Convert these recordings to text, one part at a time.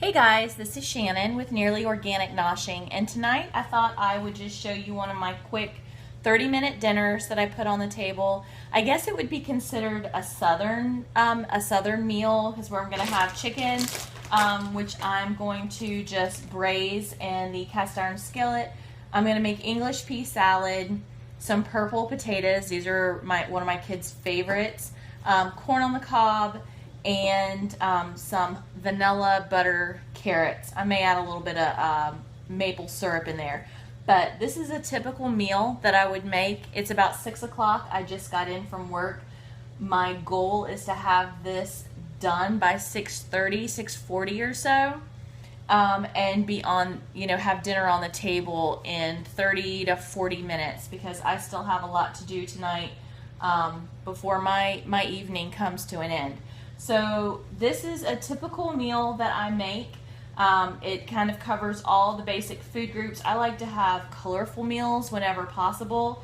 Hey guys, this is Shannon with Nearly Organic Noshing, and tonight I thought I would just show you one of my quick 30-minute dinners that I put on the table. I guess it would be considered a southern meal, because where I'm going to have chicken, which I'm going to just braise in the cast iron skillet. I'm going to make English pea salad, some purple potatoes. These are one of my kids' favorites. Corn on the cob, and some vanilla butter carrots. I may add a little bit of maple syrup in there. But this is a typical meal that I would make. It's about 6 o'clock. I just got in from work. My goal is to have this done by 6:30, 6:40 or so. And be on, have dinner on the table in 30 to 40 minutes, because I still have a lot to do tonight before my evening comes to an end. So this is a typical meal that I make. It kind of covers all the basic food groups. I like to have colorful meals whenever possible,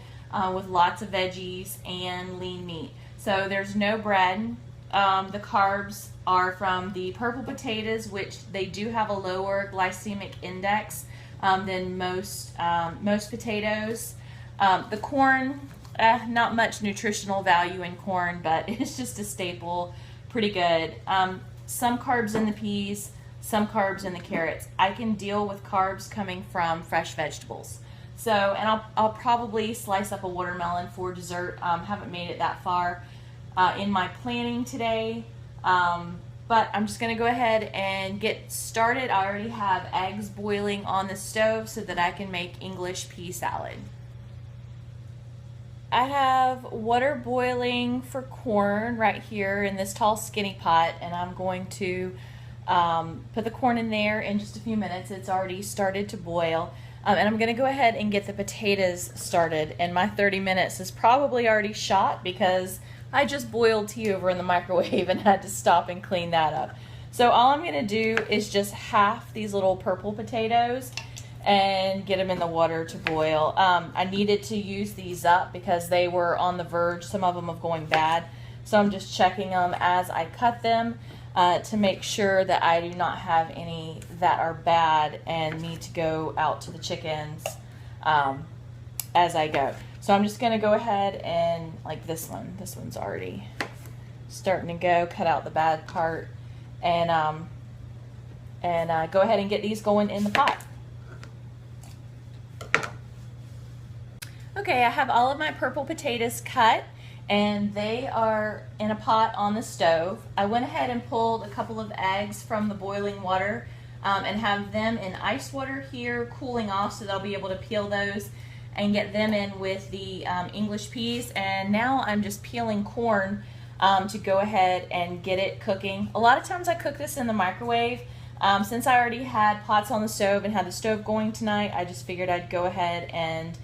with lots of veggies and lean meat. So there's no bread. The carbs are from the purple potatoes, which they do have a lower glycemic index than most potatoes. The corn, not much nutritional value in corn, but it's just a staple. Pretty good. Some carbs in the peas, some carbs in the carrots. I can deal with carbs coming from fresh vegetables. So, and I'll probably slice up a watermelon for dessert. Haven't made it that far in my planning today, but I'm just going to go ahead and get started. I already have eggs boiling on the stove so that I can make English pea salad. I have water boiling for corn right here in this tall skinny pot, and I'm going to put the corn in there in just a few minutes. It's already started to boil, and I'm going to go ahead and get the potatoes started, and my 30 minutes is probably already shot because I just boiled tea over in the microwave and had to stop and clean that up. So all I'm going to do is just half these little purple potatoes and get them in the water to boil. I needed to use these up because they were on the verge, some of them, of going bad. So I'm just checking them as I cut them to make sure that I do not have any that are bad and need to go out to the chickens as I go. So I'm just going to go ahead and, like this one's already starting to go, cut out the bad part, and go ahead and get these going in the pot. Okay, I have all of my purple potatoes cut, and they are in a pot on the stove. I went ahead and pulled a couple of eggs from the boiling water and have them in ice water here cooling off, so they'll be able to peel those and get them in with the English peas. And now I'm just peeling corn to go ahead and get it cooking. A lot of times I cook this in the microwave. Since I already had pots on the stove and had the stove going tonight, I just figured I'd go ahead and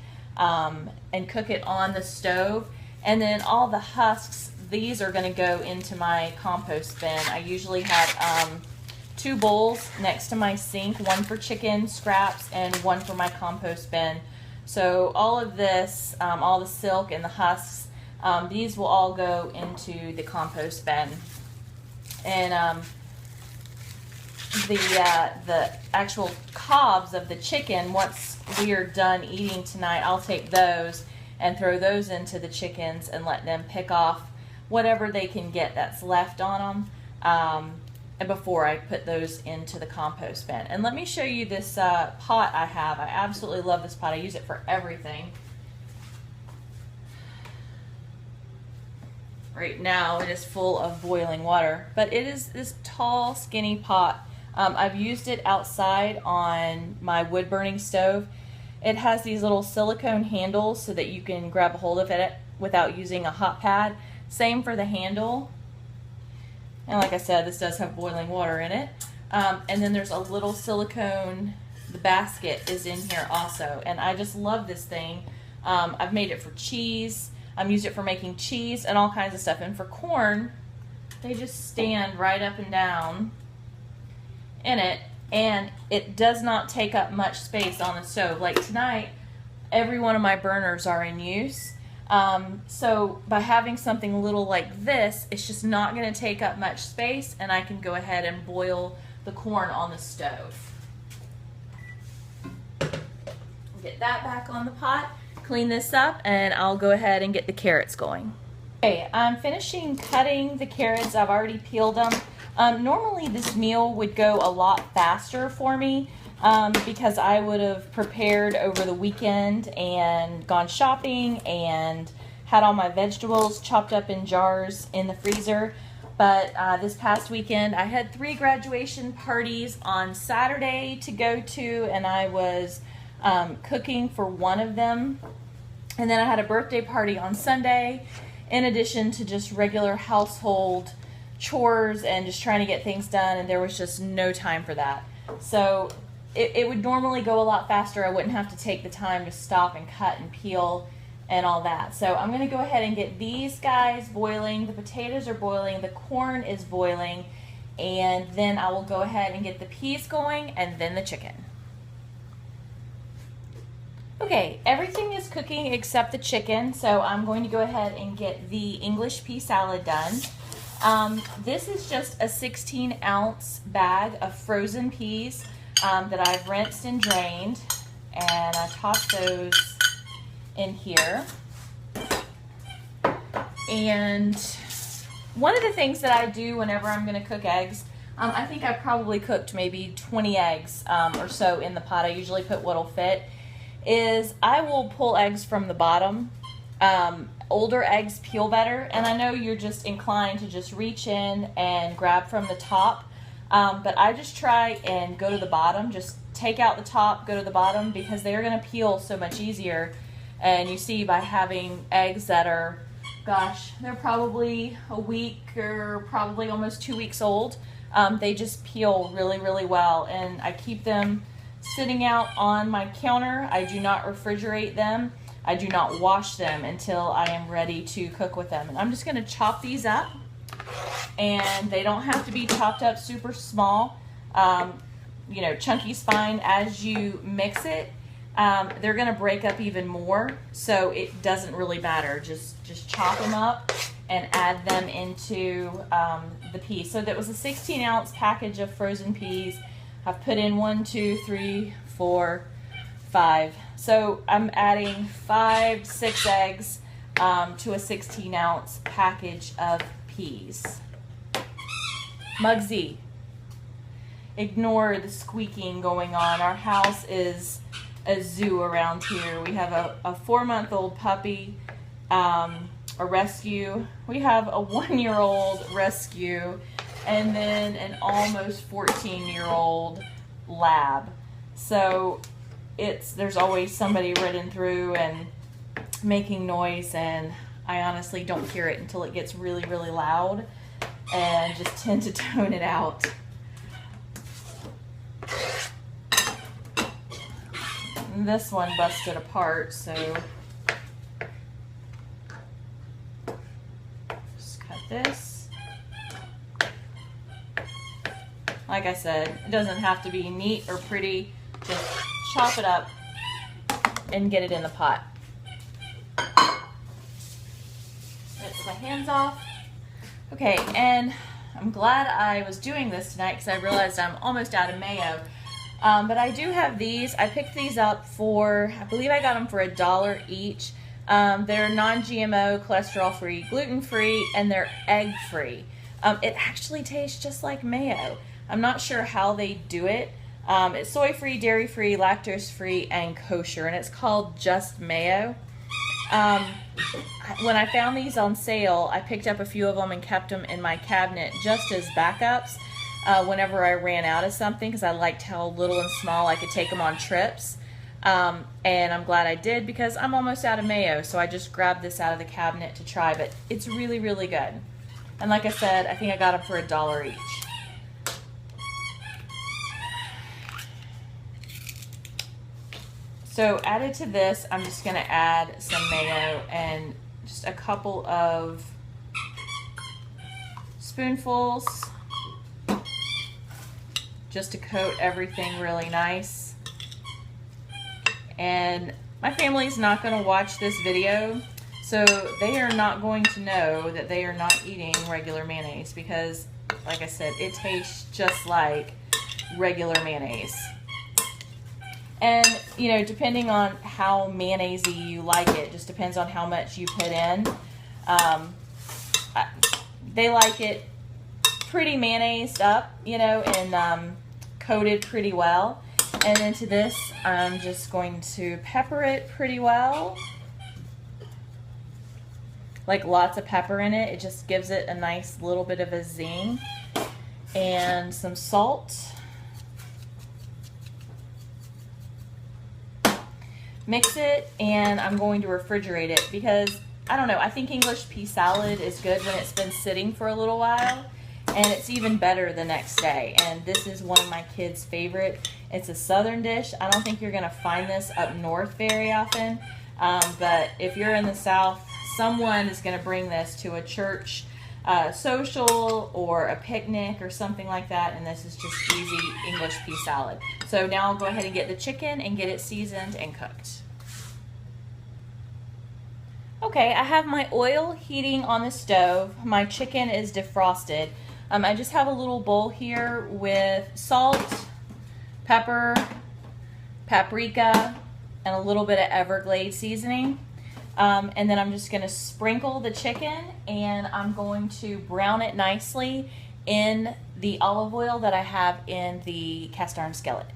cook it on the stove. And then all the husks, these are going to go into my compost bin. I usually have 2 bowls next to my sink, one for chicken scraps and one for my compost bin. So all of this, all the silk and the husks, these will all go into the compost bin. And the actual cobs of the chicken, once we are done eating tonight, I'll take those and throw those into the chickens and let them pick off whatever they can get that's left on them, and before I put those into the compost bin. And let me show you this pot I have. I absolutely love this pot. I use it for everything. Right now it is full of boiling water, but it is this tall skinny pot. I've used it outside on my wood burning stove. It has these little silicone handles so that you can grab a hold of it without using a hot pad. Same for the handle. And like I said, this does have boiling water in it. And then there's a little silicone, the basket is in here also. And I just love this thing. I've made it for cheese. I've used it for making cheese and all kinds of stuff. And for corn, they just stand right up and down in it, and it does not take up much space on the stove. Like tonight, every one of my burners are in use. So by having something little like this, it's just not going to take up much space, and I can go ahead and boil the corn on the stove. Get that back on the pot, clean this up, and I'll go ahead and get the carrots going. Okay, I'm finishing cutting the carrots. I've already peeled them. Normally this meal would go a lot faster for me because I would have prepared over the weekend and gone shopping and had all my vegetables chopped up in jars in the freezer. But this past weekend I had 3 graduation parties on Saturday to go to, and I was cooking for one of them. And then I had a birthday party on Sunday, in addition to just regular household chores and just trying to get things done, and there was just no time for that. So it would normally go a lot faster. I wouldn't have to take the time to stop and cut and peel and all that. So I'm going to go ahead and get these guys boiling. The potatoes are boiling, the corn is boiling, and then I will go ahead and get the peas going and then the chicken. Okay, everything is cooking except the chicken, so I'm going to go ahead and get the English pea salad done. This is just a 16-ounce bag of frozen peas that I've rinsed and drained, and I toss those in here. And one of the things that I do whenever I'm going to cook eggs, I think I probably cooked maybe 20 eggs or so in the pot. I usually put what'll fit. Is I will pull eggs from the bottom. Older eggs peel better, and I know you're just inclined to just reach in and grab from the top, but I just try and go to the bottom, just take out the top, go to the bottom, because they're going to peel so much easier. And you see, by having eggs that are, gosh, they're probably a week or probably almost 2 weeks old, they just peel really, really well, and I keep them sitting out on my counter. I do not refrigerate them. I do not wash them until I am ready to cook with them. And I'm just going to chop these up, and they don't have to be chopped up super small. You know, chunky's fine. As you mix it, they're going to break up even more, so it doesn't really matter. Just chop them up and add them into the peas. So that was a 16-ounce package of frozen peas. I've put in 1, 2, 3, 4, 5. So I'm adding 5, 6 eggs to a 16-ounce package of peas. Muggsy, ignore the squeaking going on. Our house is a zoo around here. We have a 4-month-old puppy, a rescue. We have a 1-year-old rescue, and then an almost 14-year-old lab. So there's always somebody running through and making noise, and I honestly don't hear it until it gets really, really loud, and just tend to tone it out. And this one busted apart, so just cut this. Like I said, it doesn't have to be neat or pretty. Just chop it up and get it in the pot. Rinse my hands off. Okay, and I'm glad I was doing this tonight because I realized I'm almost out of mayo. But I do have these. I picked these up for, I believe I got them for $1 each. They're non-GMO, cholesterol-free, gluten-free, and they're egg-free. It actually tastes just like mayo. I'm not sure how they do it. It's soy-free, dairy-free, lactose-free, and kosher, and it's called Just Mayo. When I found these on sale, I picked up a few of them and kept them in my cabinet just as backups whenever I ran out of something, because I liked how little and small I could take them on trips. And I'm glad I did, because I'm almost out of mayo, so I just grabbed this out of the cabinet to try, but it's really, really good. And like I said, I think I got them for $1 each. So added to this, I'm just going to add some mayo and just a couple of spoonfuls just to coat everything really nice. And my family's not going to watch this video, so they are not going to know that they are not eating regular mayonnaise, because like I said, it tastes just like regular mayonnaise. And, you know, depending on how mayonnaise-y you like it, just depends on how much you put in. They like it pretty mayonnaised up, you know, and coated pretty well. And into this, I'm just going to pepper it pretty well. Like lots of pepper in it. It just gives it a nice little bit of a zing. And some salt. Mix it, and I'm going to refrigerate it because, I don't know, I think English pea salad is good when it's been sitting for a little while, and it's even better the next day. And this is one of my kids' favorite. It's a southern dish. I don't think you're going to find this up north very often, but if you're in the south, someone is going to bring this to a church social or a picnic or something like that, and this is just easy English pea salad. So now I'll go ahead and get the chicken and get it seasoned and cooked. Okay, I have my oil heating on the stove. My chicken is defrosted. I just have a little bowl here with salt, pepper, paprika, and a little bit of Everglade seasoning. And then I'm just going to sprinkle the chicken, and I'm going to brown it nicely in the olive oil that I have in the cast iron skillet.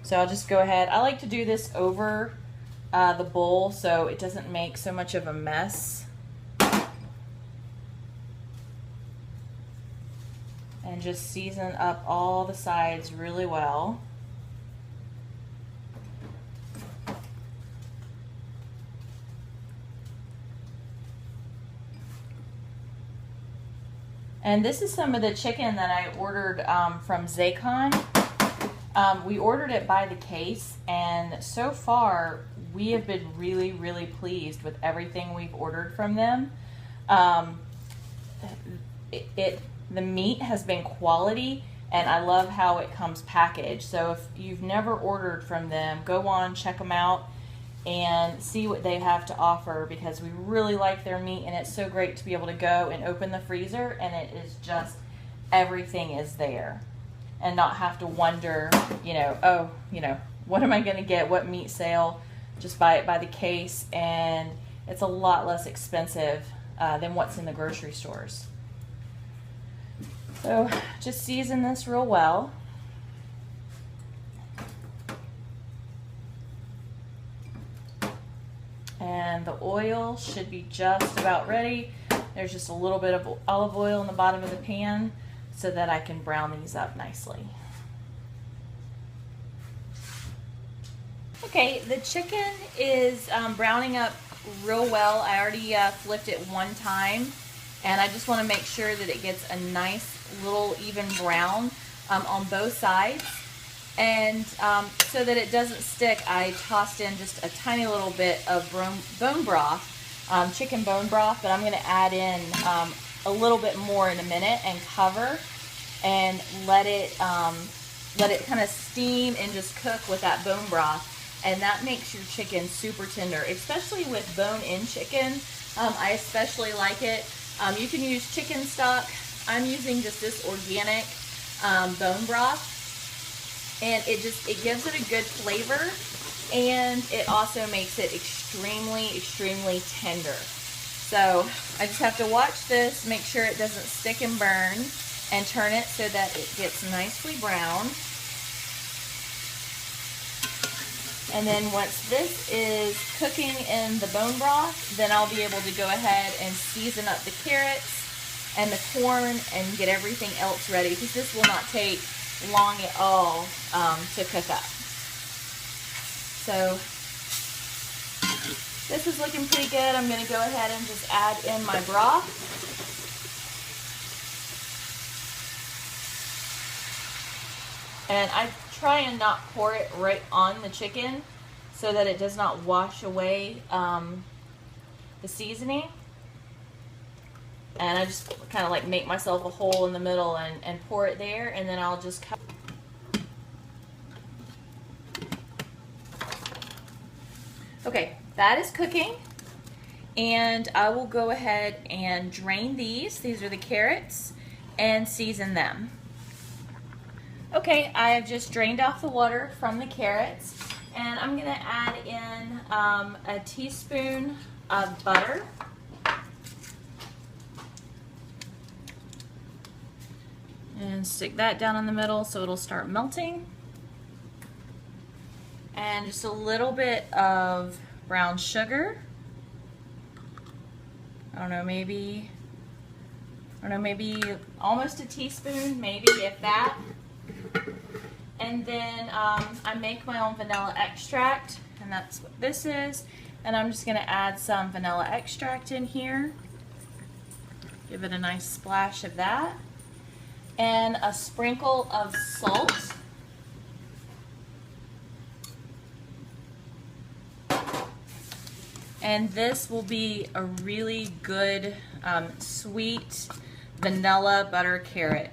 So I'll just go ahead. I like to do this over the bowl so it doesn't make so much of a mess. And just season up all the sides really well. And this is some of the chicken that I ordered from Zaycon. We ordered it by the case, and so far we have been really, really pleased with everything we've ordered from them. The meat has been quality, and I love how it comes packaged. So if you've never ordered from them, go on, check them out, and see what they have to offer, because we really like their meat, and it's so great to be able to go and open the freezer and it is just, everything is there, and not have to wonder, you know, oh, you know, what am I going to get, what meat sale. Just buy it by the case, and it's a lot less expensive than what's in the grocery stores. So just season this real well. And the oil should be just about ready. There's just a little bit of olive oil in the bottom of the pan so that I can brown these up nicely. Okay, the chicken is browning up real well. I already flipped it one time, and I just want to make sure that it gets a nice little even brown on both sides. And so that it doesn't stick, I tossed in just a tiny little bit of bone broth, chicken bone broth, but I'm going to add in a little bit more in a minute and cover and let it kind of steam and just cook with that bone broth. And that makes your chicken super tender, especially with bone-in chicken. I especially like it. You can use chicken stock. I'm using just this organic bone broth. And it gives it a good flavor, and it also makes it extremely, extremely tender. So I just have to watch this, make sure it doesn't stick and burn, and turn it so that it gets nicely brown. And then once this is cooking in the bone broth, then I'll be able to go ahead and season up the carrots and the corn and get everything else ready, because this will not take long at all to cook up. So this is looking pretty good. I'm going to go ahead and just add in my broth. And I try and not pour it right on the chicken so that it does not wash away the seasoning. And I just kind of like make myself a hole in the middle and pour it there, and then I'll just cut. Okay, that is cooking, and I will go ahead and drain these. These are the carrots, and season them. Okay, I have just drained off the water from the carrots, and I'm going to add in a teaspoon of butter. And stick that down in the middle so it'll start melting. And just a little bit of brown sugar. I don't know, maybe almost a teaspoon, maybe if that. And then I make my own vanilla extract, and that's what this is. And I'm just going to add some vanilla extract in here. Give it a nice splash of that. And a sprinkle of salt. And this will be a really good sweet vanilla butter carrot.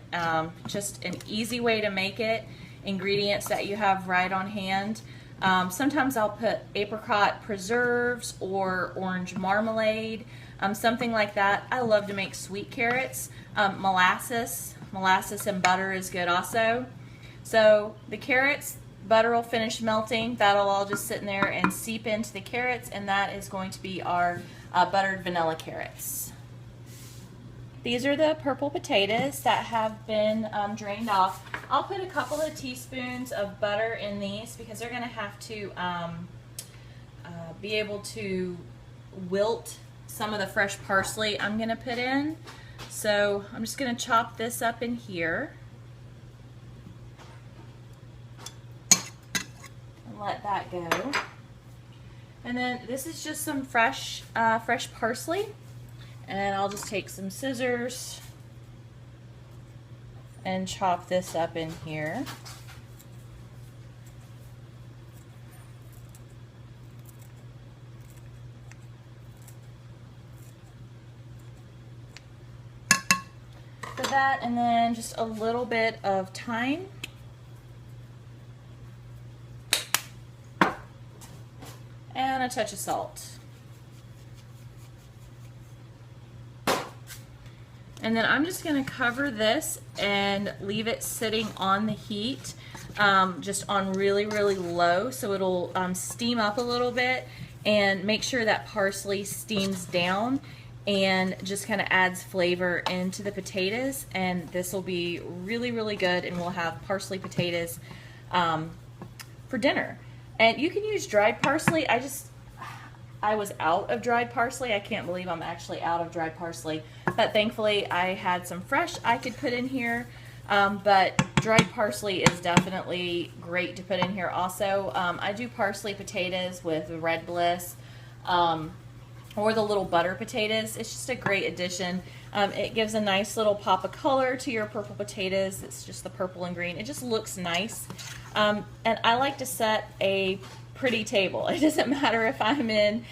Just an easy way to make it. Ingredients that you have right on hand. Sometimes I'll put apricot preserves or orange marmalade, something like that. I love to make sweet carrots. Molasses and butter is good also. So the carrots, butter will finish melting. That'll all just sit in there and seep into the carrots, and that is going to be our buttered vanilla carrots. These are the purple potatoes that have been drained off. I'll put a couple of teaspoons of butter in these because they're going to have to be able to wilt some of the fresh parsley I'm going to put in. So I'm just going to chop this up in here and let that go. And then this is just some fresh parsley, and I'll just take some scissors and chop this up in here. For that, and then just a little bit of thyme. And a touch of salt. And then I'm just going to cover this and leave it sitting on the heat, just on really, really low, so it'll steam up a little bit, and make sure that parsley steams down and just kind of adds flavor into the potatoes. And this will be really, really good, and we'll have parsley potatoes for dinner. And you can use dried parsley. I was out of dried parsley. I can't believe I'm actually out of dried parsley, but thankfully I had some fresh I could put in here. But dried parsley is definitely great to put in here also. I do parsley potatoes with Red Bliss, or the little butter potatoes. It's just a great addition. It gives a nice little pop of color to your purple potatoes. It's just the purple and green. It just looks nice. And I like to set a pretty table. It doesn't matter if I'm in,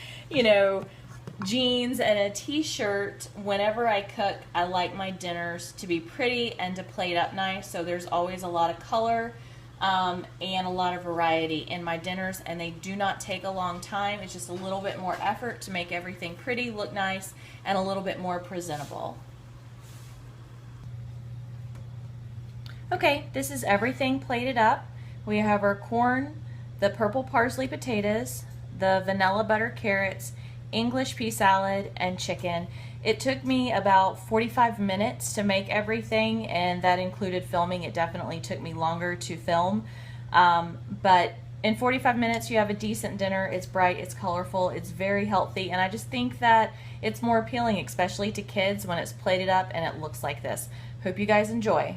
jeans and a t-shirt. Whenever I cook, I like my dinners to be pretty and to plate up nice. So there's always a lot of color and a lot of variety in my dinners, and they do not take a long time. It's just a little bit more effort to make everything pretty, look nice, and a little bit more presentable. Okay, this is everything plated up. We have our corn, the purple parsley potatoes, the vanilla butter carrots, English pea salad, and chicken. It took me about 45 minutes to make everything, and that included filming. It definitely took me longer to film, but in 45 minutes you have a decent dinner. It's bright, it's colorful, it's very healthy, and I just think that it's more appealing, especially to kids, when it's plated up and it looks like this. Hope you guys enjoy.